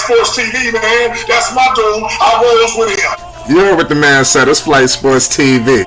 Sports TV, man. That's my dude. I rolls with him. You heard what the man said. It's Flight Sports TV.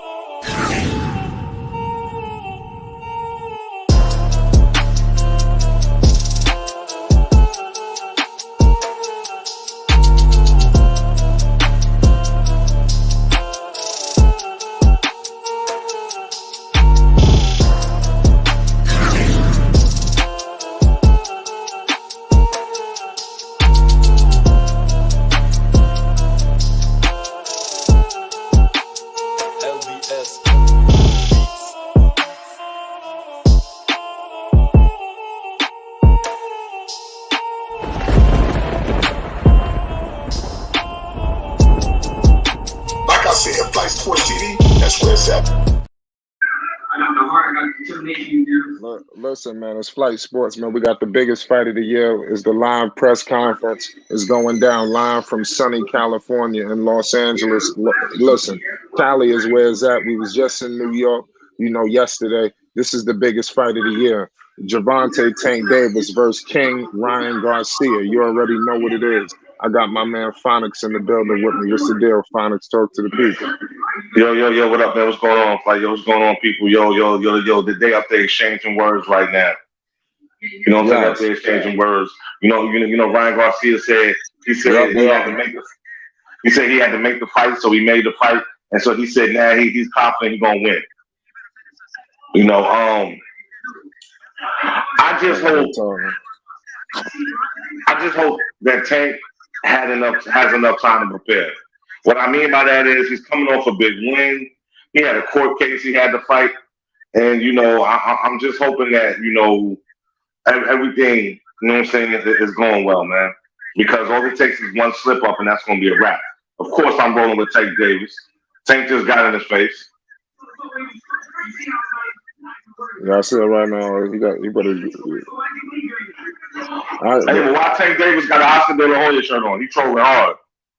Flight Sports TV, that's where it's at. Listen, man, it's Flight Sports, man. We got the biggest fight of the year. It's the live press conference. It's going down live from sunny California and Los Angeles. Listen, Cali is where it's at. We was just in New York, yesterday. This is the biggest fight of the year. Gervonta Tank Davis versus King Ryan Garcia. You already know what it is. I got my man Phonics in the building with me. What's the deal, Phonics? Talk to the people. Yo, what up, man? What's going on? Like, what's going on, people? Yo, they up there exchanging words right now. You know what I'm saying? Up there exchanging words. You know, Ryan Garcia said he had to make the. He said he had to make the fight, so he made the fight, and so he said now he's confident he's gonna win. I just hope that Tank has enough time to prepare. What I mean by that is he's coming off a big win. He had a court case he had to fight, and I'm just hoping that everything is going well, man. Because all it takes is one slip up, and that's going to be a wrap. Of course, I'm rolling with Tank Davis. Tank just got in his face. Yeah, I see it right now. He better. But why Tank Davis got an Oscar De La Hoya shirt on? He trolling hard.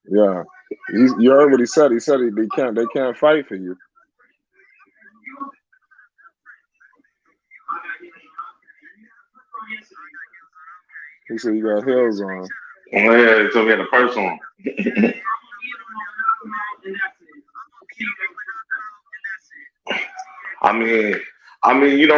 Yeah, you heard what he said. He said they can't fight for you. He said you got heels on. Oh, yeah, he told me he had a purse on. I mean,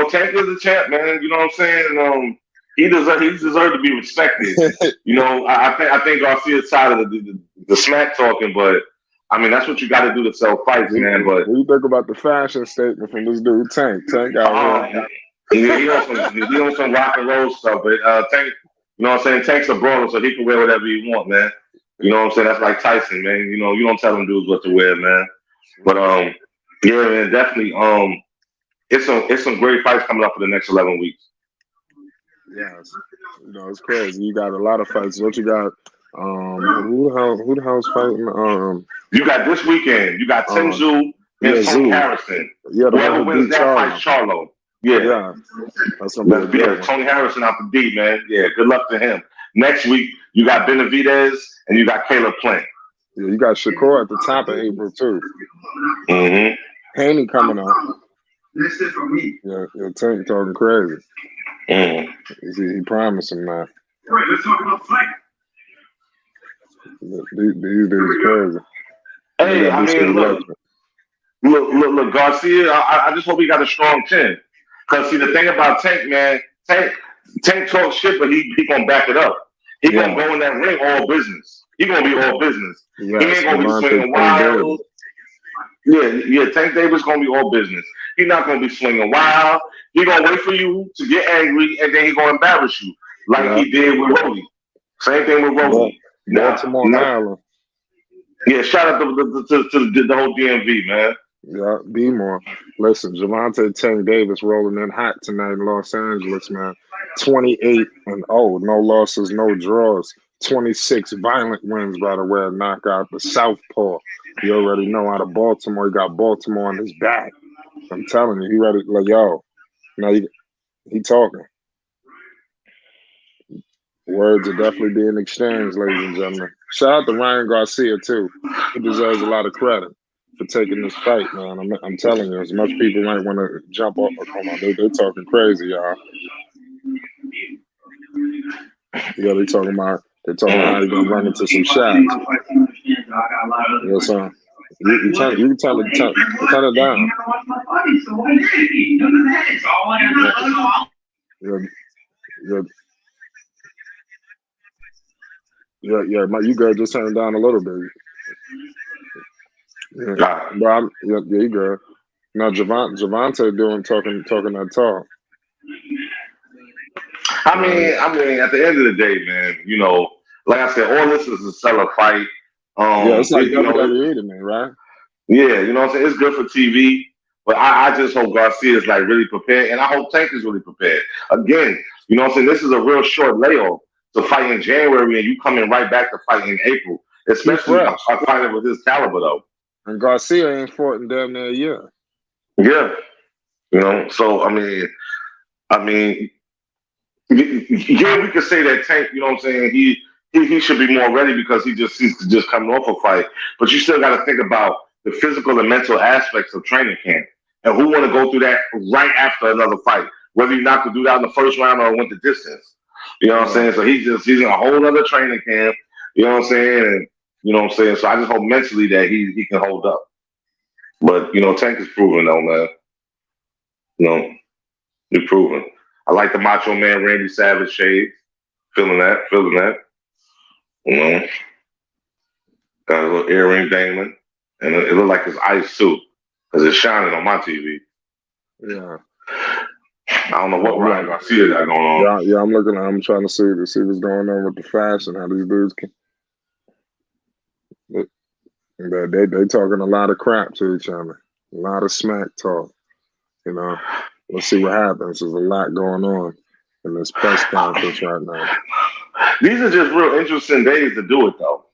Tank is a champ, man. You know what I'm saying? He deserves to be respected. I think Garcia's side of the smack talking, but I mean that's what you got to do to sell fights, man. But what do you think about the fashion statement from this dude, Tank? Tank out here. He on some rock and roll stuff, but Tank, you know what I'm saying? Tank's a brawler, so he can wear whatever he want, man. You know what I'm saying? That's like Tyson, man. You don't tell them dudes what to wear, man. But yeah, man, definitely. It's some great fights coming up for the next 11 weeks. Yeah, it's crazy. You got a lot of fights. What you got? Who the hell's fighting? You got this weekend. You got Tim Tszyu and Tony Harrison. Yeah, whoever wins that fight, Charlo. Yeah, that's gonna be Tony Harrison out the D, man. Yeah, good luck to him. Next week you got Benavidez and you got Caleb Plant. Yeah, you got Shakur at the top of April too. Mm-hmm. Haney coming up. This is for me. Yeah, Tank talking crazy. He promised him that. All right, let's talk about fight. These dudes crazy. Hey, I mean, look, Garcia. I just hope he got a strong chin. Cause see, the thing about Tank, man, Tank talks shit, but he gonna back it up. He gonna go in that ring all business. He gonna be all business. Yes, he ain't gonna be swinging wild. Yeah, Tank Davis gonna be all business. He's not gonna be swinging wild. He gonna wait for you to get angry, and then he gonna embarrass you like he did with Rody. Same thing with Rody. Baltimore, Maryland. Yeah, shout out to the whole DMV, man. Yeah, be more. Listen, Gervonta Tank Davis rolling in hot tonight in Los Angeles, man. 28-0, no losses, no draws. 26 violent wins, by the way, knockout the Southpaw. You already know out of Baltimore. He got Baltimore on his back. I'm telling you, he ready. Like, yo, now he talking. Words are definitely being exchanged, ladies and gentlemen. Shout out to Ryan Garcia too. He deserves a lot of credit for taking this fight, man. I'm telling you, as much people might want to jump off. Come on, they're talking crazy, y'all. Yeah, they They're talking about how he's gonna run into some shots. You know, so you can turn it down. Yeah. You gotta just turn it down a little bit. Yeah, bro. You good. Now Gervonta talking that talk. I mean, at the end of the day, man, like I said, all this is to sell a fight. It's like WWE to me, right? Yeah, you know what I'm saying? It's good for TV, but I just hope Garcia is like really prepared, and I hope Tank is really prepared. Again, you know what I'm saying? This is a real short layoff to fight in January, and you coming right back to fight in April, especially a fighter with his caliber, though. And Garcia ain't fought in damn near a year. Yeah, so I mean, yeah, we could say that Tank, you know what I'm saying? He should be more ready because he's just coming off a fight, but you still got to think about the physical and mental aspects of training camp, and who want to go through that right after another fight, whether you not to do that in the first round or went the distance. You know what I'm saying? So he's in a whole other training camp. You know what I'm saying? And you know what I'm saying? So I just hope mentally that he can hold up. But Tank is proven though, man. He's proven. I like the Macho Man Randy Savage shades. Feeling that. Got a little earring dangling. And it looked like his ice suit because it's shining on my TV. Yeah. I don't know what Ryan Garcia got going on. Yeah, I'm trying to see what's going on with the fashion, how these dudes can. They talking a lot of crap to each other, a lot of smack talk. Let's see what happens. There's a lot going on in this press conference right now. These are just real interesting days to do it, though.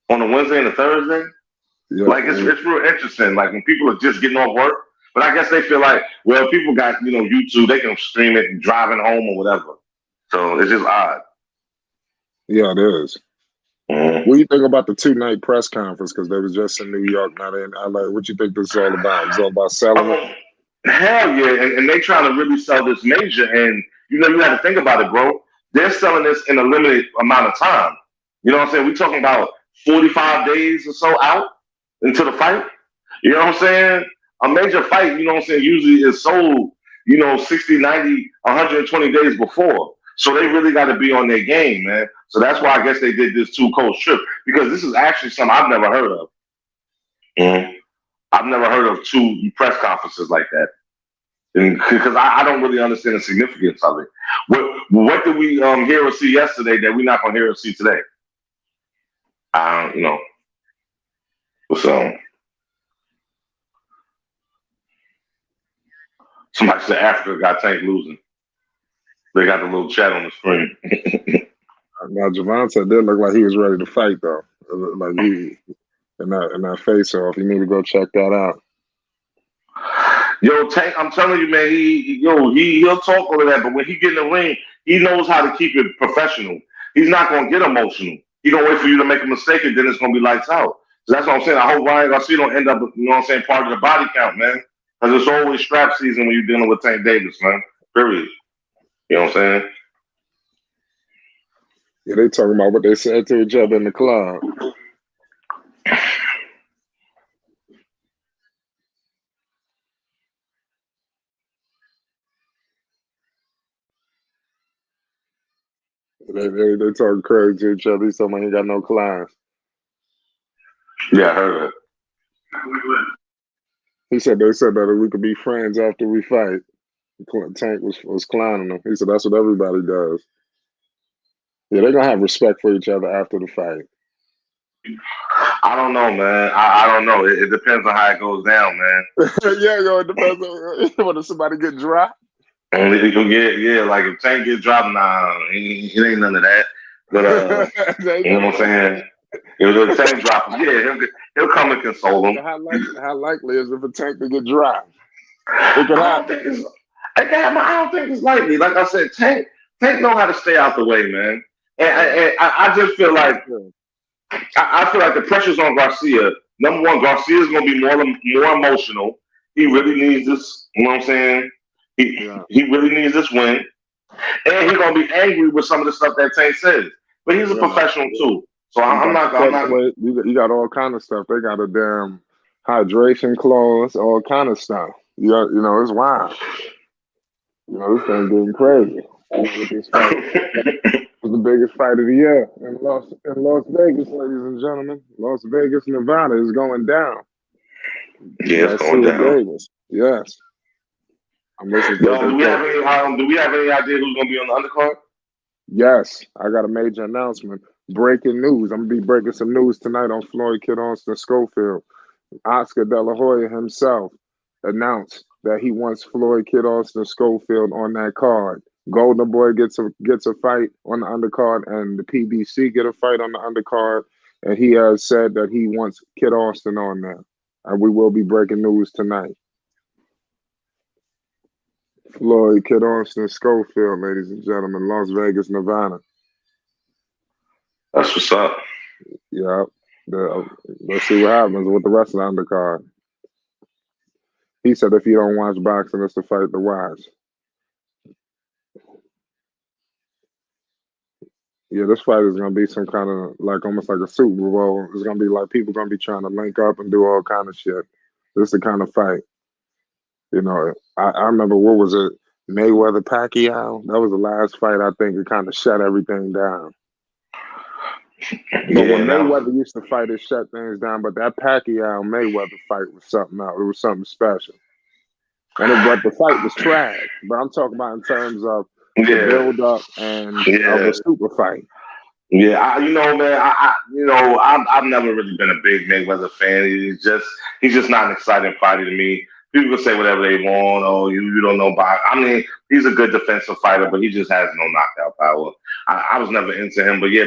On a Wednesday and a Thursday. Yeah, like it's real interesting. Like when people are just getting off work, but I guess they feel like, well, people got YouTube, they can stream it and driving home or whatever. So it's just odd. Yeah, it is. Mm-hmm. What do you think about the 2-night press conference? Because they was just in New York, not in LA. What you think this is all about? It's all about selling it. Hell yeah, and they trying to really sell this major, and you got to think about it, bro. They're selling this in a limited amount of time. You know what I'm saying? We're talking about 45 days or so out into the fight. You know what I'm saying? A major fight, you know what I'm saying, usually is sold, 60, 90, 120 days before. So they really got to be on their game, man. So that's why I guess they did this 2-coast trip, because this is actually something I've never heard of. Mm-hmm. I've never heard of 2 press conferences like that. Because I don't really understand the significance of it. What did we hear or see yesterday that we're not going to hear or see today? So somebody said Africa got Tank losing. They got the little chat on the screen. Now Gervonta did look like he was ready to fight though. Like he in that face off. You need to go check that out. Yo, Tank, I'm telling you, man, he'll talk all of that, but when he get in the ring, he knows how to keep it professional. He's not gonna get emotional. He gonna wait for you to make a mistake, and then it's gonna be lights out. So that's what I'm saying. I hope Ryan Garcia don't end up, part of the body count, man. Because it's always strap season when you're dealing with Tank Davis, man. Period. You know what I'm saying? Yeah, they talking about what they said to each other in the club. They talking crazy to each other. He's talking about he got no clients. Yeah, I heard it. He said they said that we could be friends after we fight. Tank was clowning him. He said that's what everybody does. Yeah, they're gonna have respect for each other after the fight. I don't know, man. I don't know. It depends on how it goes down, man. It depends on when somebody get dropped. Yeah, like if Tank gets dropped, nah, it ain't none of that. But you know what I'm saying? If Tank drops, he'll come and console him. How likely is it for Tank to get dropped? I don't think it's likely. Like I said, Tank know how to stay out the way, man. And I just feel like I feel like the pressure's on Garcia. Number one, Garcia's gonna be more emotional. He really needs this. You know what I'm saying? He really needs this win, and he's gonna be angry with some of the stuff that Tank says. but he's a professional too. So I'm not. You got all kind of stuff. They got a damn hydration clause, all kind of stuff. You know, it's wild. You know, this thing getting crazy. With this fight. It's the biggest fight of the year in Las Vegas, ladies and gentlemen. Las Vegas, Nevada is going down. Yeah, it's going down. Davis. Yes. I'm listening to do we have any idea who's going to be on the undercard? Yes, I got a major announcement. Breaking news. I'm going to be breaking some news tonight on Floyd Kid Austin Schofield. Oscar De La Hoya himself announced that he wants Floyd Kid Austin Schofield on that card. Golden Boy gets a fight on the undercard, and the PBC get a fight on the undercard. And he has said that he wants Kid Austin on there. And we will be breaking news tonight. Floyd Kid Austin Schofield, ladies and gentlemen, Las Vegas, Nevada. That's what's up. Yeah. Let's see what happens with the rest of the undercard. He said if you don't watch boxing, it's the fight to watch. Yeah, this fight is going to be some kind of almost like a Super Bowl. It's going to be like people going to be trying to link up and do all kind of shit. This is the kind of fight. You know, I remember, what was it? Mayweather Pacquiao? That was the last fight. I think it kind of shut everything down. But when Mayweather used to fight, it shut things down. But that Pacquiao Mayweather fight was something else. It was something special. But the fight was trash. But I'm talking about in terms of the build up and of the super fight. Yeah, I've never really been a big Mayweather fan. He's just not an exciting fighter to me. People can say whatever they want. Oh, you don't know about. I mean, he's a good defensive fighter, but he just has no knockout power. I was never into him, but he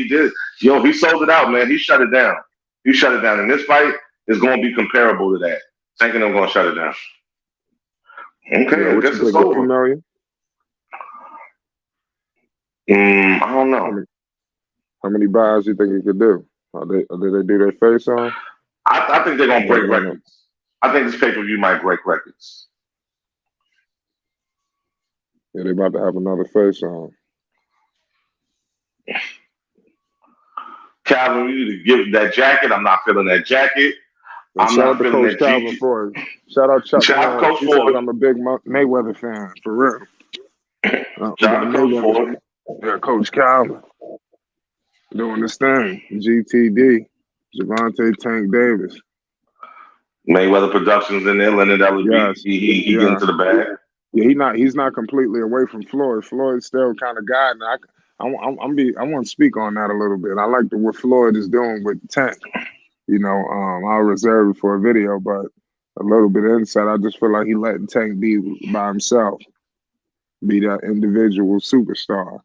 did. He sold it out, man. He shut it down. And this fight is going to be comparable to that. Thinking I'm going to shut it down. Okay, I guess it's over. 2 million? I don't know. How many buys do you think he could do? Did they do their face on? I think they're going to break records. I think this pay-per-view might break records. Yeah, they're about to have another face on. Calvin, we need to give that jacket. I'm not feeling that jacket. I'm not feeling Coach that Calvin Ford. Shout out Chuck. Shout out Coach Ford. I'm a big Mayweather fan, for real. Shout out Coach Ford. Yeah, Coach Calvin. Doing this thing. GTD. Gervonta Tank Davis. Mayweather Productions in there, Leonard Ellerby. Yes. He get into the bag. Yeah, he's not completely away from Floyd. Floyd's still kind of guiding. I want to speak on that a little bit. I like what Floyd is doing with Tank. I'll reserve it for a video, but a little bit of insight. I just feel like he letting Tank be by himself, be that individual superstar,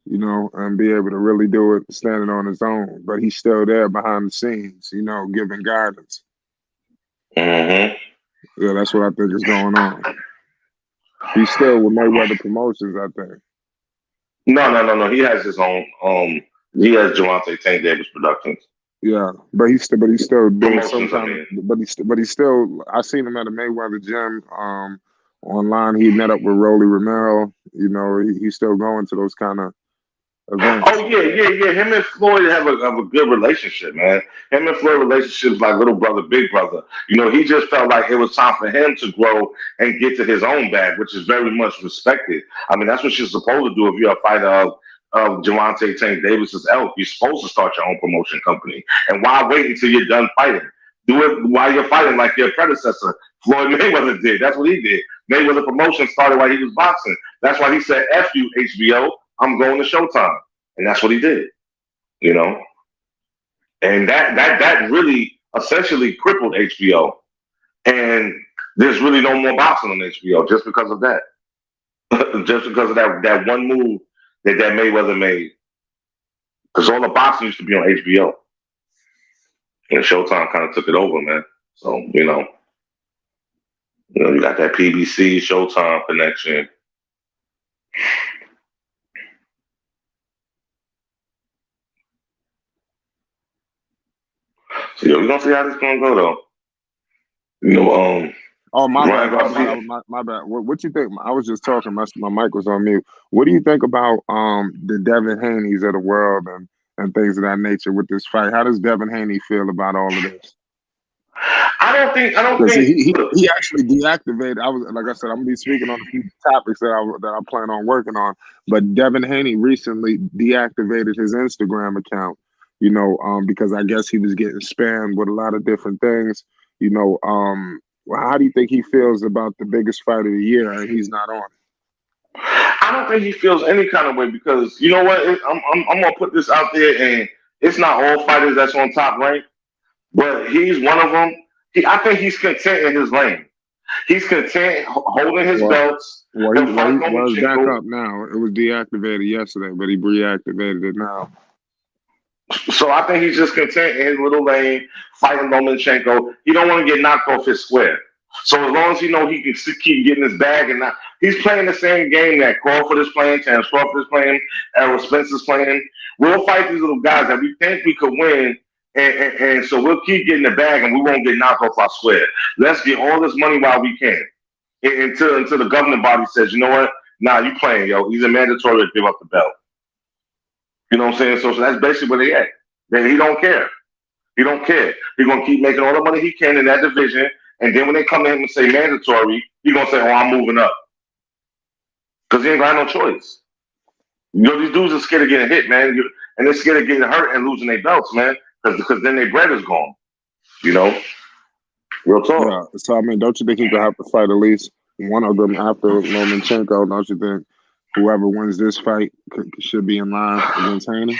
and be able to really do it standing on his own. But he's still there behind the scenes, giving guidance. Mm-hmm. Yeah, that's what I think is going on. He's still with Mayweather Promotions, I think. No. He has his own. He has Gervonta Tank Davis Productions. Yeah, but he's still doing some kind of. But he's still. I seen him at a Mayweather gym. Online, he met up with Rolly Romero. He's still going to those kind of events. Oh yeah. Him and Floyd have a good relationship, man. Him and Floyd relationship's like little brother, big brother. He just felt like it was time for him to grow and get to his own bag, which is very much respected. I mean, that's what you're supposed to do if you're a fighter of Gervonta Tank Davis's elk. You're supposed to start your own promotion company. And why wait until you're done fighting? Do it while you're fighting, like your predecessor, Floyd Mayweather, did. That's what he did. Mayweather Promotion started while he was boxing. That's why he said, F you, HBO. I'm going to Showtime. And that's what he did, And that really essentially crippled HBO. And there's really no more boxing on HBO just because of that. Just because of that one move that Mayweather made. Because all the boxing used to be on HBO. And Showtime kind of took it over, man. So, you got that PBC Showtime connection. So we're gonna see how this gonna go though. Oh, my bad, Ryan my bad, Garcia. my bad. What you think? I was just talking. My mic was on mute. What do you think about the Devin Haney's of the world and things of that nature with this fight? How does Devin Haney feel about all of this? I don't Because think. he actually deactivated. I was like I said, I'm gonna be speaking on a few topics that I plan on working on. But Devin Haney recently deactivated his Instagram account. Because I guess he was getting spammed with a lot of different things. How do you think he feels about the biggest fight of the year and he's not on? I don't think he feels any kind of way because you know what? I'm gonna put this out there, and it's not all fighters that's on top rank, but he's one of them. I think he's content in his lane. He's content holding his Well, belts. well, He'll fight it's back Lomachenko. up now. It was deactivated yesterday, but he reactivated it now. So I think he's just content in his little lane, fighting Lomachenko. He don't want to get knocked off his square. So as long as he know he can keep getting his bag and not, he's playing the same game that Crawford is playing, Terence Crawford is playing, Errol Spencer's playing. We'll fight these little guys that we think we could win, and so we'll keep getting the bag and we won't get knocked off our square. Let's get all this money while we can until the governing body says, you know what? Nah, you playing, yo. He's a mandatory to give up the belt. You know what I'm saying? So that's basically where they at. He don't care. He don't care. He's gonna keep making all the money he can in that division, and then when they come to him and say mandatory, he's gonna say, "Oh, I'm moving up," because he ain't got no choice. These dudes are scared of getting hit, man, and they're scared of getting hurt and losing their belts, man, because then their bread is gone. You know, real talk. Yeah. So I mean, don't you think he could have to fight at least one of them after Lomachenko? Don't you think whoever wins this fight should be in line against Haney?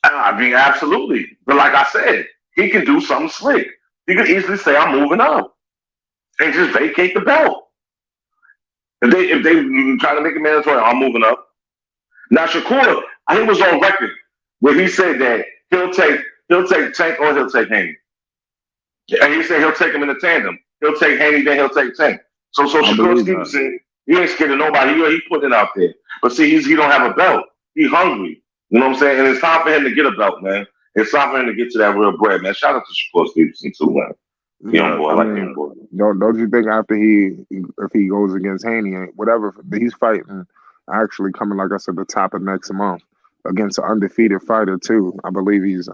I mean, absolutely. But like I said, he can do something slick. He could easily say, "I'm moving up," and just vacate the belt. If they try to make it mandatory, I'm moving up. Now Shakur, he was on record where he said that he'll take Tank or he'll take Haney. And he said he'll take him in a tandem. He'll take Haney, then he'll take Tank. So Shakur Stevenson, he ain't scared of nobody. He putting it out there. But see, he don't have a belt. He hungry. You know what I'm saying? And it's time for him to get a belt, man. It's time for him to get to that real bread, man. Shout out to Shakur Stevenson too, man. Young boy, I like young boy. Don't you think after if he goes against Haney, whatever he's fighting, actually coming like I said, the top of next month against an undefeated fighter too. I believe he's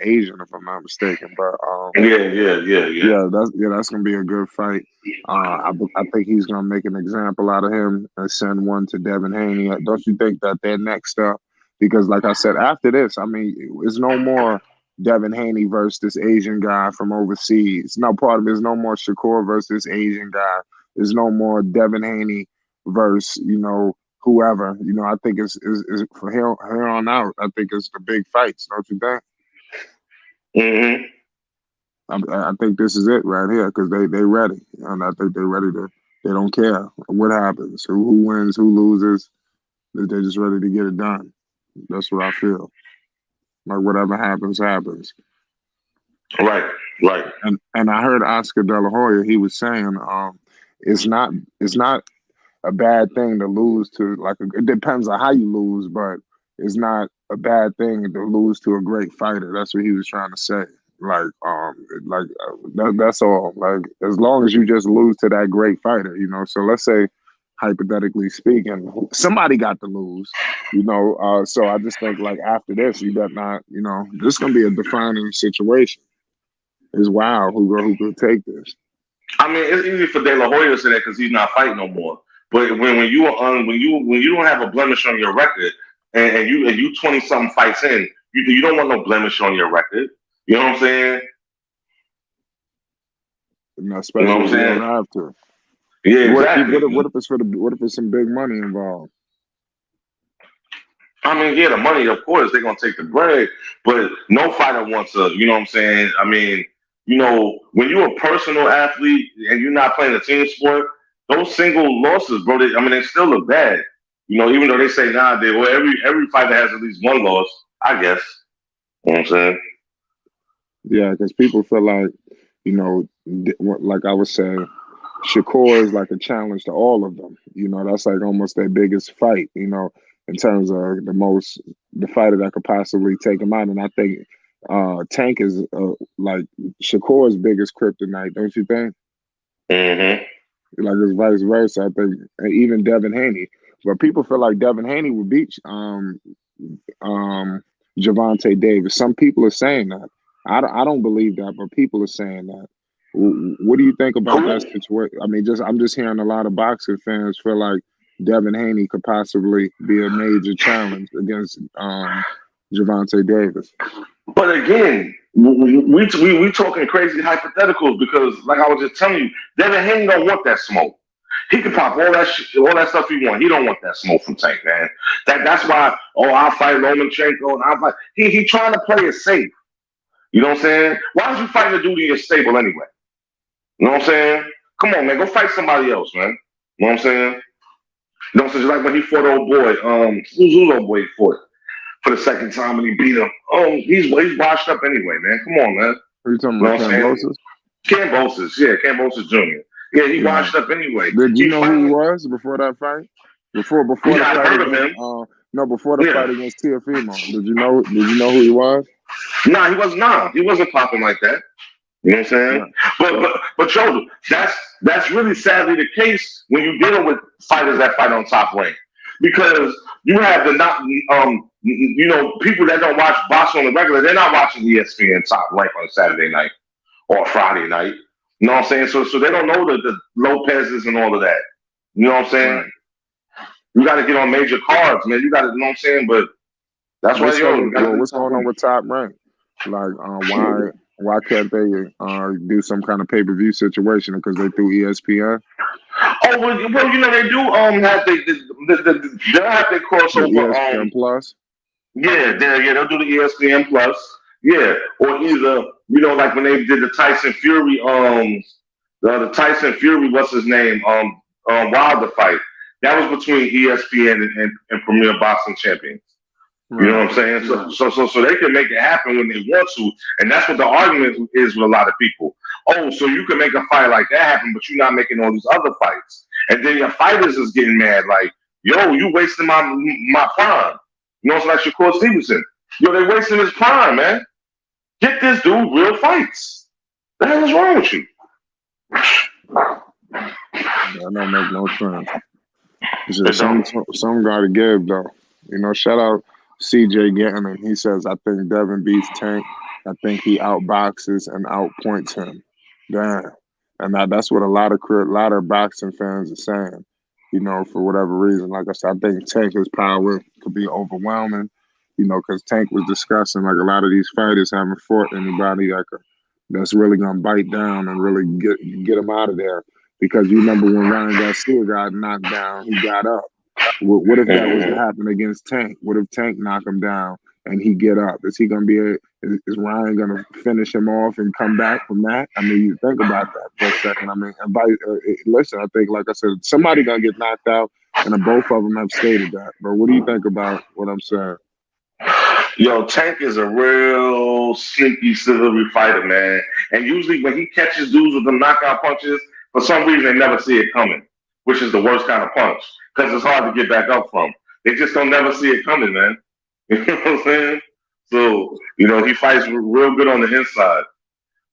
Asian if I'm not mistaken. But that's gonna be a good fight. I think he's gonna make an example out of him and send one to Devin Haney. Don't you think that they're next up? Because like I said, after this, I mean, it's no more Devin Haney versus this Asian guy from overseas. No part of it is no more Shakur versus this Asian guy. There's no more Devin Haney versus, whoever. I think it's for here on out, I think it's the big fights, don't you think? Mm-hmm. I think this is it right here because they ready. And I think they're ready they don't care what happens, who wins, who loses. They're just ready to get it done. That's what I feel. Like whatever happens, happens. Right. And I heard Oscar De La Hoya. He was saying, it's not a bad thing to lose to it depends on how you lose, but it's not a bad thing to lose to a great fighter. That's what he was trying to say. That's all. Like as long as you just lose to that great fighter, So let's say, hypothetically speaking, somebody got to lose, So I just think like after this, you better not, this is gonna be a defining situation. It's wild who could take this. I mean, it's easy for De La Hoya to say that because he's not fighting no more. But when you don't have a blemish on your record and you 20 something fights in, you don't want no blemish on your record. You know what I'm saying? Especially you know what I'm saying? You don't have to. Yeah, exactly. What if it's some big money involved? I mean, yeah, the money, of course, they're gonna take the bread, but no fighter wants a, you know what I'm saying? I mean, when you're a personal athlete and you're not playing a team sport, those single losses, bro, they still look bad. Even though they say nowadays, well, every fighter has at least one loss, I guess. You know what I'm saying? Yeah, because people feel like, like I was saying, Shakur is like a challenge to all of them. That's like almost their biggest fight, in terms of the fighter that could possibly take him out. And I think Tank is like Shakur's biggest kryptonite, don't you think? Mm-hmm. Like it's vice versa. I think and even Devin Haney, but people feel like Devin Haney would beat um Gervonta Davis. Some people are saying that. I don't believe that, but people are saying that. What do you think about that Who? situation? I mean, I'm just hearing a lot of boxing fans feel like Devin Haney could possibly be a major challenge against Gervonta Davis. But again, we talking crazy hypotheticals because, like I was just telling you, Devin Haney don't want that smoke. He can pop all that stuff he want. He don't want that smoke from Tank, man. That's why. Oh, I'll fight Lomachenko, and I'll fight. He trying to play it safe. You know what I'm saying? Why would you fight a dude in your stable anyway? You know what I'm saying? Come on, man, go fight somebody else, man. You know what I'm saying? You know what I'm saying? Just like when he fought old boy, who's old boy he fought for the second time and he beat him. Oh, he's washed up anyway, man. Come on, man. Are you talking You know about what I'm saying? Cambosis, yeah, Cambosis Jr. Yeah, he washed up anyway. Did you He know who he was before that fight? Before the yeah, I fight heard of against him. before the Yeah. fight against Teofimo. Did you know who he was? Nah, he was not. He wasn't popping like that. You know what I'm saying? Yeah. But Joe, that's really sadly the case when you're dealing with fighters that fight on top rank. Because you have the not you know, people that don't watch boxing on the regular, they're not watching ESPN top rank on a Saturday night or Friday night. You know what I'm saying? So they don't know the Lopez's and all of that. You know what I'm saying? Right. You gotta get on major cards, man. You gotta, you know what I'm saying? But that's why What's going on rank. with Top Rank? Like, why can't they do some kind of pay-per-view situation because they threw ESPN? Oh well, you know they do have they'll have their crossover ESPN Plus. Yeah, they'll do the ESPN Plus. Yeah, or either you know like when they did the Tyson Fury the Tyson Fury what's his name Wilder fight that was between ESPN and Premier Boxing Champions. Right. You know what I'm saying? So they can make it happen when they want to, and that's what the argument is with a lot of people. Oh, so you can make a fight like that happen, but you're not making all these other fights, and then your fighters is getting mad, like, yo, you wasting my prime. You know, it's like Shakur Stevenson. Yo, they wasting his prime, man. Get this dude real fights. What the hell is wrong with you? That don't make no sense. It's just some got to give though. You know, shout out CJ Gannon. He says, I think Devin beats Tank. I think he outboxes and outpoints him. Damn. And that's what a lot of boxing fans are saying. You know, for whatever reason. Like I said, I think Tank's power could be overwhelming. You know, because Tank was discussing like a lot of these fighters haven't fought anybody that's really gonna bite down and really get him out of there. Because you remember when Ryan Garcia got knocked down, he got up. What if that was to happen against Tank? What if Tank knock him down and he get up? Is he gonna is Ryan gonna finish him off and come back from that? I mean, you think about that for a second. I mean, listen, I think, like I said, somebody gonna get knocked out, and both of them have stated that. But what do you think about what I'm saying? Yo, Tank is a real sneaky, silvery fighter, man. And usually when he catches dudes with the knockout punches, for some reason they never see it coming, which is the worst kind of punch because it's hard to get back up from. They just don't never see it coming, man. You know what I'm saying? So, you know, he fights real good on the inside.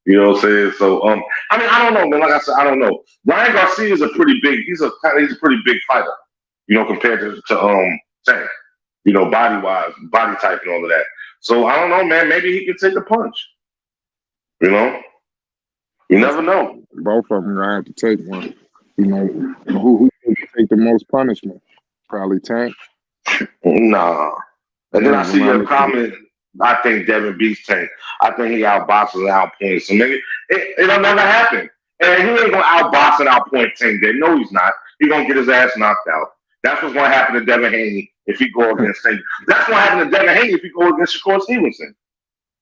You know what I'm saying? So, I mean, I don't know, man. Like I said, I don't know. Ryan Garcia is he's a pretty big fighter, you know, compared to Tank. You know, body wise, body type, and all of that. So I don't know, man. Maybe he can take a punch. You know, you never know. Both of them gonna have to take one. You know, who can take the most punishment? Probably Tank. Nah. And then I see your comment. I think Devin beats Tank. I think he outboxes and outpoints. So maybe it'll never happen. And he ain't gonna outbox and outpoint Tank. There, no, he's not. He's gonna get his ass knocked out. That's what's gonna happen to Devin Haney if he go against Tank. That's gonna happen to Devin Haney if he go against Shakur Stevenson.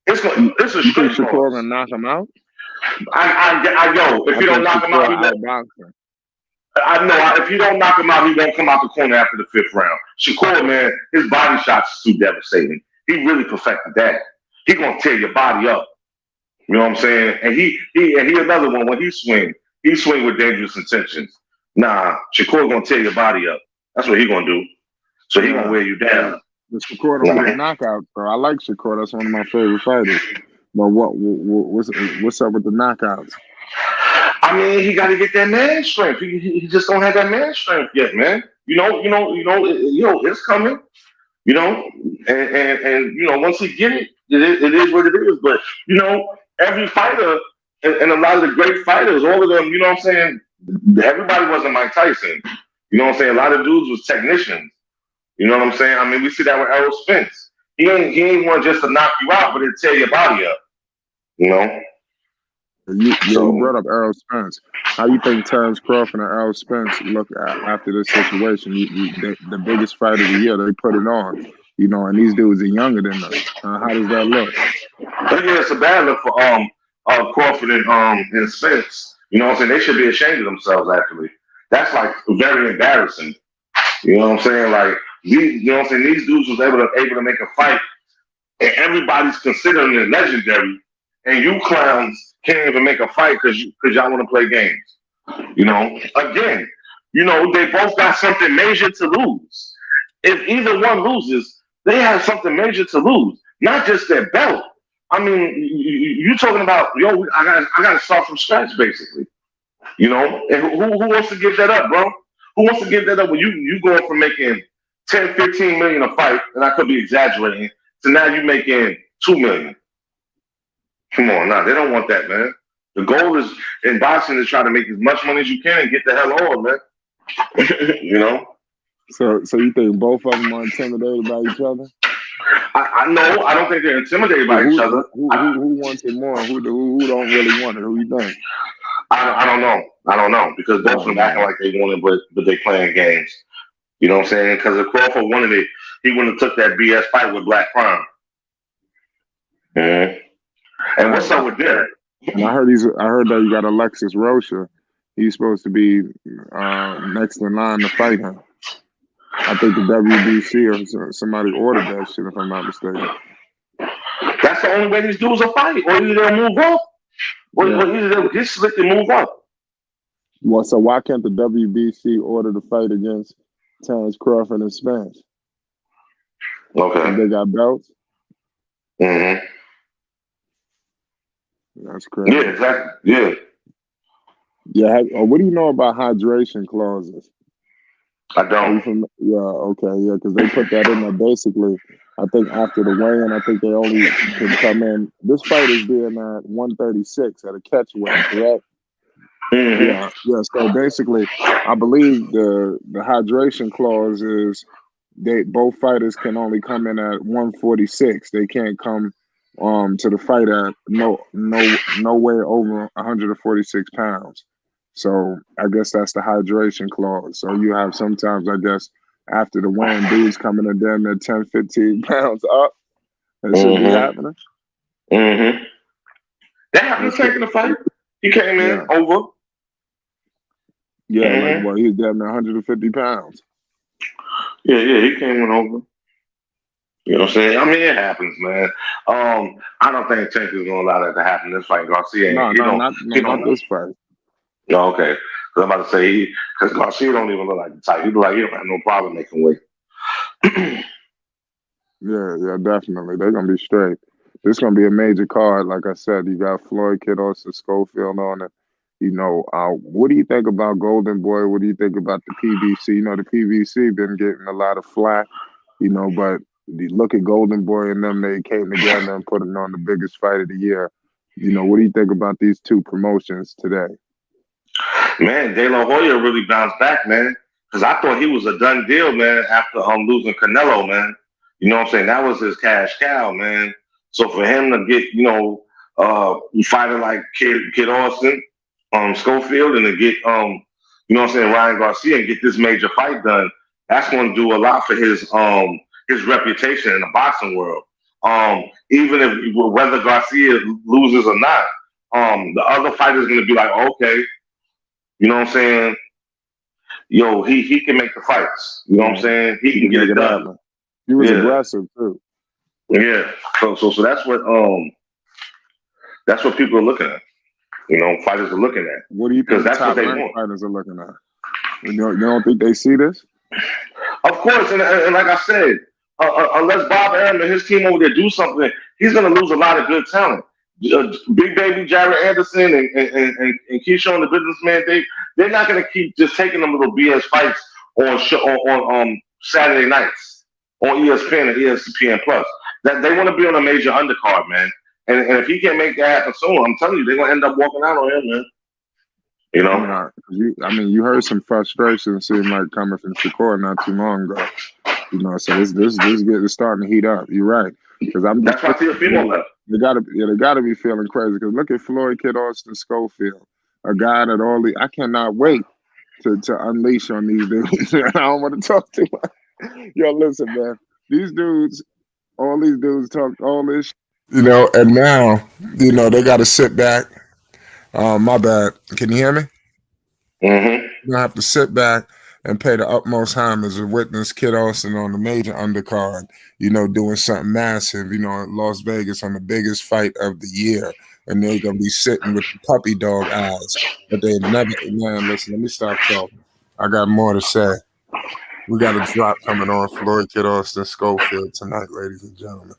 It's a straight Shakur gonna knock him out. If you don't knock him out, he won't. I know if you don't knock him out, he won't come out the corner after the 5th round. Shakur, man, his body shots is too devastating. He really perfected that. He gonna tear your body up. You know what I'm saying? And he another one. When he swing with dangerous intentions. Nah, Shakur gonna tear your body up. That's what he gonna do. So he gonna wear you down. The Shakur don't get knockouts, bro. I like Shakur. That's one of my favorite fighters. But what's up with the knockouts? I mean, he got to get that man strength. He just don't have that man strength yet, man. It's coming. You know, and once he get it, it is what it is. But every fighter and a lot of the great fighters, all of them, you know what I'm saying. Everybody wasn't Mike Tyson. You know what I'm saying. A lot of dudes was technicians. You know what I'm saying. I mean, we see that with Errol Spence. He ain't one just to knock you out, but to tear your body up. You know. You brought up Errol Spence. How do you think Terrence Crawford and Errol Spence look after this situation? The biggest fight of the year, they put it on. And these dudes are younger than them. How does that look? Yeah, it's a bad look for Crawford and Spence. You know what I'm saying? They should be ashamed of themselves. Actually, that's like very embarrassing. You know what I'm saying? Like you know what I'm saying? These dudes was able to make a fight, and everybody's considering it legendary, and you clowns can't even make a fight because y'all want to play games. Again, they both got something major to lose. If either one loses, they have something major to lose, not just their belt. I mean, you talking about I got to start from scratch basically. And who wants to give that up, bro? Who wants to give that up when you going from making 10, 15 million a fight, and I could be exaggerating, to now you making 2 million? Come on, now they don't want that, man. The goal is in boxing to try to make as much money as you can and get the hell on, man. So you think both of them are intimidated by each other? I know. I don't think they're intimidated by each other. Who wants it more? Who don't really want it? Who you think? I don't know. I don't know because both of them acting like they want it, but they playing games. You know what I'm saying? Because if Crawford wanted it, he wouldn't have took that BS fight with Black Prime. Mm-hmm. And what's up with that? And I heard that you got Alexis Rocha. He's supposed to be next in line to fight him. I think the WBC or somebody ordered that shit, if I'm not mistaken. That's the only way these dudes will fight. Or either they'll move up, or either they'll get slick and move up. Well, so why can't the WBC order the fight against Terrence Crawford and Spence? Okay. And they got belts? Mm-hmm. That's crazy. Yeah, exactly. Yeah. Yeah. What do you know about hydration clauses? I don't. Yeah. Okay. Yeah, because they put that in there basically. I think after the weigh-in, I think they only can come in. This fight is being at 136 at a catch weight, correct? Mm-hmm. Yeah. So basically, I believe the hydration clause is both fighters can only come in at 146. They can't come to the fight at no way over 146 pounds. So I guess that's the hydration clause. So you have sometimes, I guess, after the weigh-in, dudes coming in damn near 10, 15 pounds up. That should be happening. Mm-hmm. That happened taking the fight. He came in over. Yeah, like, he was damn near 150 pounds. Yeah, he came in over. You know what I'm saying? I mean, it happens, man. I don't think Tank is going to allow that to happen in this fight. Garcia, not this fight. No, okay. Because I'm about to say, because Garcia don't even look like the type. He look like he don't have no problem making weight. Yeah, definitely. They're going to be straight. This is going to be a major card. Like I said, you got Floyd Kiddos and Schofield on it. What do you think about Golden Boy? What do you think about the PBC? The PBC been getting a lot of flack, but you look at Golden Boy and them, they came together and put it on the biggest fight of the year. What do you think about these two promotions today? Man, De La Hoya really bounced back, man. Because I thought he was a done deal, man, after losing Canelo, man. You know what I'm saying? That was his cash cow, man. So for him to get, fighting like Kid Austin, Schofield, and to get, Ryan Garcia and get this major fight done, that's going to do a lot for his reputation in the boxing world. Even if whether Garcia loses or not, the other fighter is going to be like, okay, you know what I'm saying? Yo, he can make the fights. You know what I'm saying? He can get it done. He was aggressive too. Yeah. So that's what people are looking at. Fighters are looking at. What do you think that's what they want? Fighters are looking at. You don't think they see this? Of course, and like I said, unless Bob Arum and his team over there do something, he's going to lose a lot of good talent. Big Baby Jared Anderson and Keyshawn the businessman, they're not gonna keep just taking them little BS fights on Saturday nights on ESPN and ESPN Plus. That they want to be on a major undercard, man. And if he can't make that happen soon, I'm telling you, they're gonna end up walking out on him, man. You know. Yeah, you heard some frustration seem like coming from Shakur not too long ago. You know, so this is starting to heat up. You're right, because that's why Teofimo left. They gotta be feeling crazy. Because look at Floyd Kid Austin Schofield, a guy that I cannot wait to unleash on these dudes. I don't want to talk too much. Yo, listen, man, all these dudes talk all this, you know, and now you know they got to sit back. My bad. Can you hear me? Mm-hmm. You have to sit back and pay the utmost homage to witness Kid Austin on the major undercard, you know, doing something massive, you know, in Las Vegas on the biggest fight of the year. And they're going to be sitting with the puppy dog eyes. But they never, man, listen, let me stop talking. I got more to say. We got a drop coming on Floyd Kid Austin Schofield tonight, ladies and gentlemen.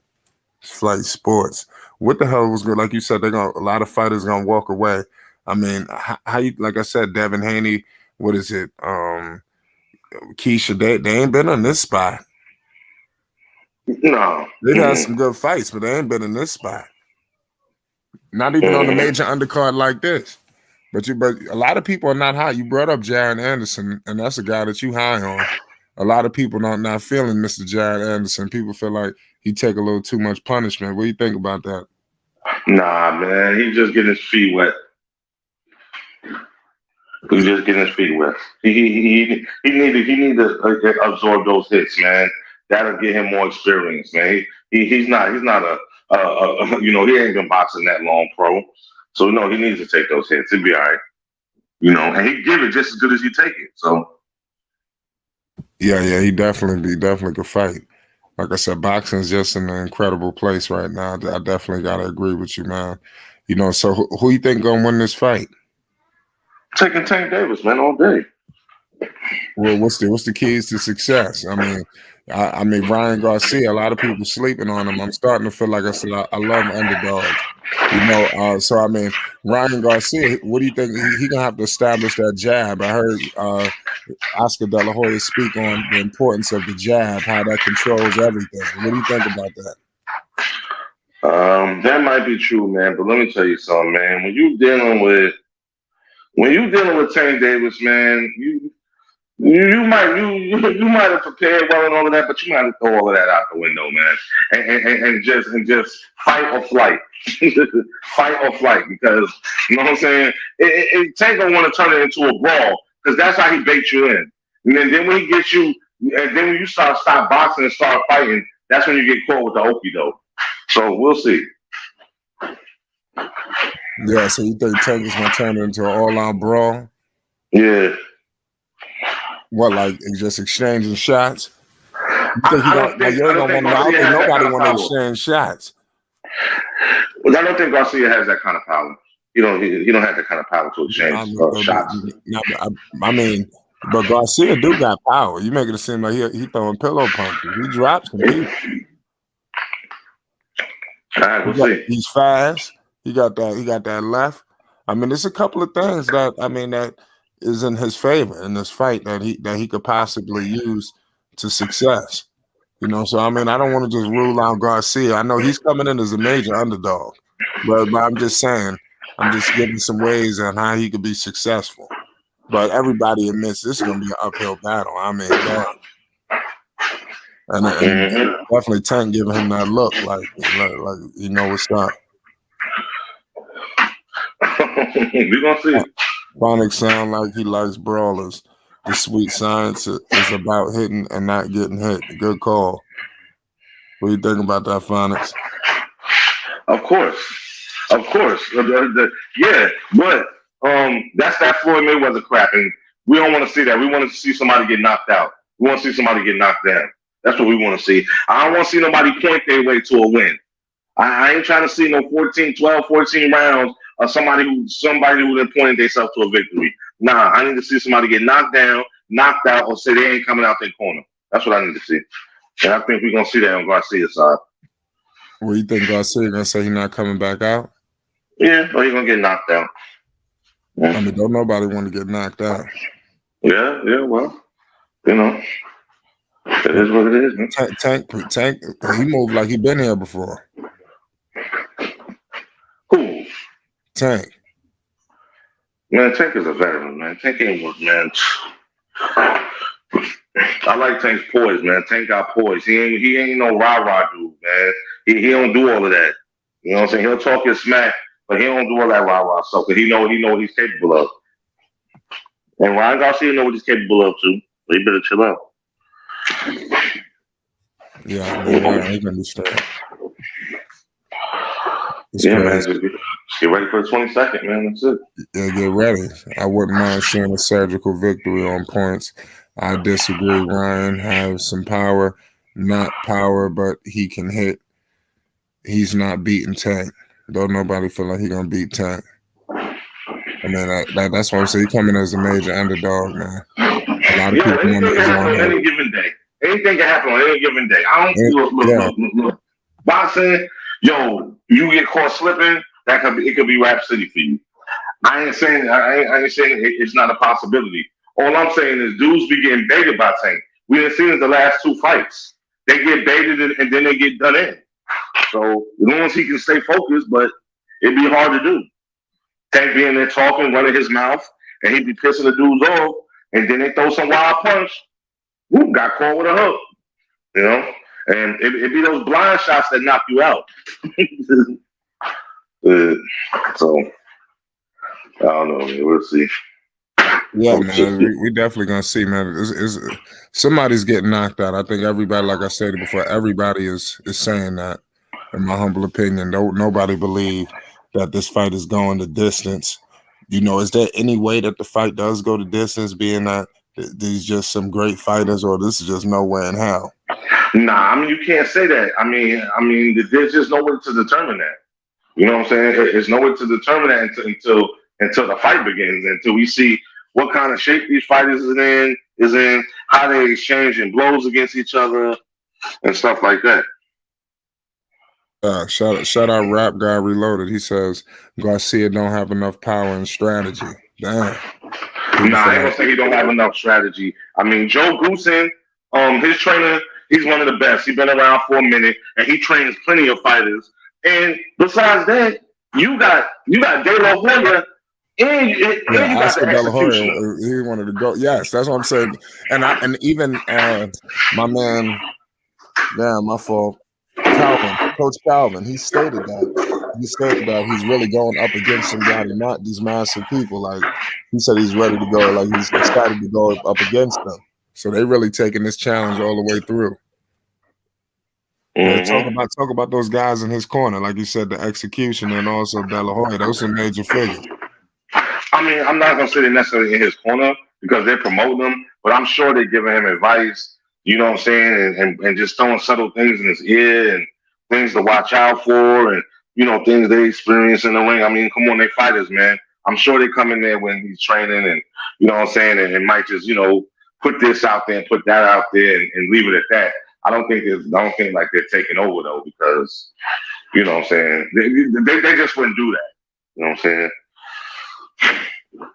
Flight Sports. What the hell was good? Like you said, a lot of fighters going to walk away. I mean, how you, like I said, Devin Haney, what is it? Keisha, they ain't been in this spot. No. They've had some good fights, but they ain't been in this spot. Not even on the major undercard like this. But a lot of people are not high. You brought up Jared Anderson, and that's a guy that you high on. A lot of people not feeling Mr. Jared Anderson. People feel like he take a little too much punishment. What do you think about that? Nah, man, he's just getting his feet wet. He's just getting his feet wet. He need to absorb those hits, man. That'll get him more experience, man. He's not a you know, he ain't been boxing that long, pro. So no, he needs to take those hits. He'll be all right. You know, and he give it just as good as he take it. So yeah, he definitely could fight. Like I said, boxing's just in an incredible place right now. I definitely gotta agree with you, man. You know, so who you think gonna win this fight? Taking Tank Davis, man, all day. Well, what's the keys to success? I mean, Ryan Garcia. A lot of people sleeping on him. I'm starting to feel like I said I love underdogs. You know, so I mean, Ryan Garcia. What do you think? He gonna have to establish that jab. I heard Oscar De La Hoya speak on the importance of the jab, how that controls everything. What do you think about that? That might be true, man. But let me tell you something, man. When you dealing with Tank Davis, man, you might have prepared well and all of that, but you might have throw all of that out the window, man, and just fight or flight, fight or flight, because you know what I'm saying. Tank don't want to turn it into a brawl because that's how he baits you in, and then when he gets you, and then when you stop boxing and start fighting, that's when you get caught with the okie doke. So we'll see. Yeah, so you think Tank is gonna turn it into an all-out brawl? Yeah. What, like just exchanging shots? I don't think nobody want to exchange shots. Well, I don't think Garcia has that kind of power. He don't have that kind of power to exchange shots. I mean, but Garcia do got power. You making it seem like he throwing pillow punches. He drops some people. All right, we'll see. He's fast. He got that left. I mean, there's a couple of things that is in his favor in this fight that he could possibly use to success. You know, so I mean, I don't want to just rule out Garcia. I know he's coming in as a major underdog, but I'm just saying, I'm just giving some ways on how he could be successful. But everybody admits this is going to be an uphill battle. I mean, and definitely Tank giving him that look like you know what's up. We're gonna see. Phonics sound like he likes brawlers. The sweet science is about hitting and not getting hit. Good call. What do you think about that, Phonics? Of course. Yeah, but that's that Floyd Mayweather crap, and we don't want to see that. We want to see somebody get knocked out. We want to see somebody get knocked down. That's what we want to see. I don't want to see nobody point their way to a win. I ain't trying to see no 14 rounds of somebody who then pointed themselves to a victory. Nah, I need to see somebody get knocked down, knocked out, or say they ain't coming out their corner. That's what I need to see. And I think we're going to see that on Garcia's side. Well, you think Garcia going to say he's not coming back out? Yeah, or you're gonna get knocked out. I mean, don't nobody want to get knocked out. Yeah, well, it is what it is, man. Tank, he moved like he been here before. Who? Tank. Man, Tank is a veteran, man. Tank ain't work, man. I like Tank's poise, man. Tank got poise. He ain't no rah-rah dude, man. He don't do all of that. You know what I'm saying? He'll talk his smack, but he don't do all that rah-rah stuff because he know what he's capable of. And Ryan Garcia know what he's capable of too. So he better chill out. Yeah, I can understand. Yeah, man. Just get ready for the 22nd, man. That's it. Yeah, get ready. I wouldn't mind seeing a surgical victory on points. I disagree. Ryan has some power, not power, but he can hit. He's not beating Tank. Don't nobody feel like he's gonna beat Tank. I mean, that's why I'm saying he's coming as a major underdog, man. A lot of people anything can happen on any given day. Anything can happen on any given day. I don't look. Boxing, yo, you get caught slipping, it could be Rap City for you. I ain't saying it's not a possibility. All I'm saying is dudes be getting baited by Tank. We done seen it the last two fights. They get baited and then they get done in. So as long as he can stay focused, but it'd be hard to do. Tank being there talking, running his mouth, and he'd be pissing the dudes off, and then they throw some wild punch. Whoop, got caught with a hook. You know? And it'd be those blind shots that knock you out. So I don't know, man. We'll see. Yeah, man. We definitely gonna see, man. Somebody's getting knocked out. I think everybody, like I said before, everybody is saying that. In my humble opinion, nobody believe that this fight is going the distance. You know, is there any way that the fight does go the distance, being that these just some great fighters, or this is just nowhere in hell? Nah, I mean you can't say that. I mean, there's just no way to determine that. You know what I'm saying? There's no way to determine that until the fight begins, until we see what kind of shape these fighters is in, how they exchanging blows against each other, and stuff like that. Shout out Rap Guy Reloaded. He says Garcia don't have enough power and strategy. Damn. Nah, I ain't gonna say he don't have enough strategy. I mean, Joe Goosen, his trainer, he's one of the best. He's been around for a minute, and he trains plenty of fighters. And besides that, you got De La Hoya, and you got the executioner. He wanted to go. Yes, that's what I'm saying. And even my man, my fault. Coach Calvin, he stated that he's really going up against somebody, not these massive people. Like he said, he's ready to go. Like he's excited to go up against them. So they really taking this challenge all the way through. Mm-hmm. Talk about those guys in his corner, like you said, the execution and also De La Hoya. Those are major figures. I mean, I'm not gonna say they're necessarily in his corner because they're promoting him, but I'm sure they're giving him advice. You know what I'm saying, and just throwing subtle things in his ear and things to watch out for, and things they experience in the ring. I mean, come on, they fighters, man. I'm sure they come in there when he's training, and you know what I'm saying, and might just put this out there and put that out there and leave it at that. I don't think like they're taking over though, because you know what I'm saying, they just wouldn't do that. You know what I'm saying?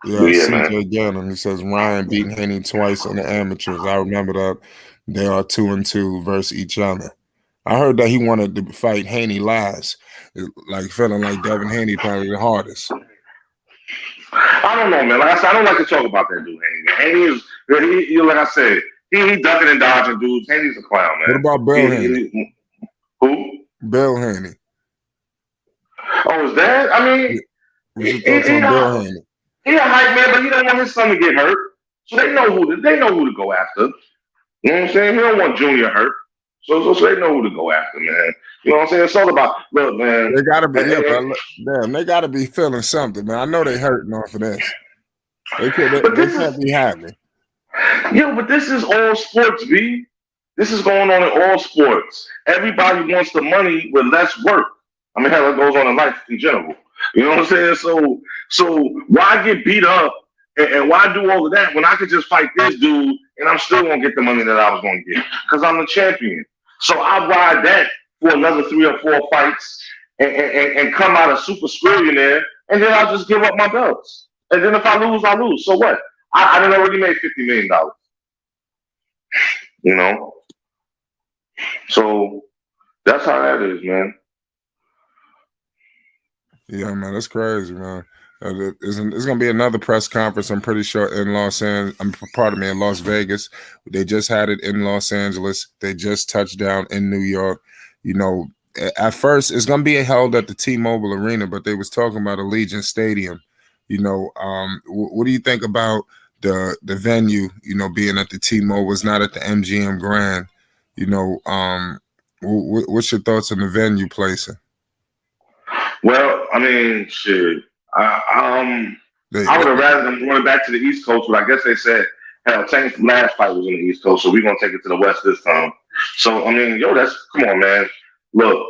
Yeah, CJ Gannon, he says Ryan beat Haney twice in the amateurs. I remember that. They are 2-2 versus each other. I heard that he wanted to fight Haney last, like feeling like Devin Haney probably the hardest. I don't know, man. Like I said, I don't like to talk about that dude, Haney. Haney is, like I said, he ducking and dodging dudes. Haney's a clown, man. What about Bill Haney? Who? Bill Haney. Oh, is that? I mean, what's your thoughts on Bill Haney? He a hype man, but he don't want his son to get hurt. So they know who to go after. You know what I'm saying? He don't want Junior hurt. So they know who to go after, man. You know what I'm saying? It's all about, look, man. They gotta be, they gotta be feeling something, man. I know they hurting off of this. They can't be happy. Yo, but this is all sports, B. This is going on in all sports. Everybody wants the money with less work. I mean, hell, it goes on in life in general. You know what I'm saying? So why get beat up and why do all of that when I could just fight this dude and I'm still gonna get the money that I was gonna get because I'm the champion. So I ride that for another 3 or 4 fights and come out a super millionaire, and then I'll just give up my belts. And then if I lose, I lose. So what? I done already made $50 million. You know? So that's how that is, man. Yeah, man, that's crazy, man. It's going to be another press conference, I'm pretty sure, in in Las Vegas. They just had it in Los Angeles. They just touched down in New York. You know, at first, it's going to be held at the T-Mobile Arena, but they was talking about Allegiant Stadium. You know, what do you think about the venue, you know, being at the T-Mobile? It's not at the MGM Grand. You know, what's your thoughts on the venue placing? Well, I mean, shit. I would have rather them going back to the East Coast, but I guess they said, hell, Tank's last fight was on the East Coast, so we're going to take it to the West this time. So, I mean, come on, man. Look,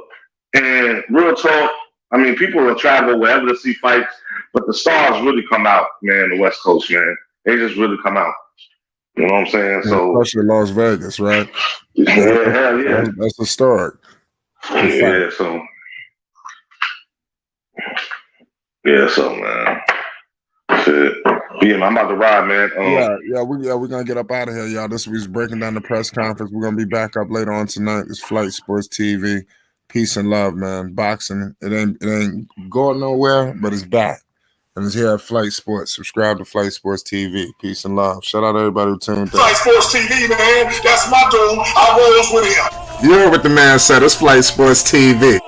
and real talk, I mean, people will travel wherever to see fights, but the stars really come out, man, the West Coast, man. They just really come out. You know what I'm saying? So, especially Las Vegas, right? Yeah, hell yeah. That's historic. Yeah, so. Yeah, so man. Shit. Yeah, man, I'm about to ride, man. We're gonna get up out of here, y'all. This week's breaking down the press conference. We're gonna be back up later on tonight. It's Flight Sports TV. Peace and love, man. Boxing, it ain't going nowhere, but it's back. And it's here at Flight Sports. Subscribe to Flight Sports TV. Peace and love. Shout out to everybody who tuned in. Flight Sports TV, man. That's my dude. I rolls with him. You heard what the man said. It's Flight Sports TV.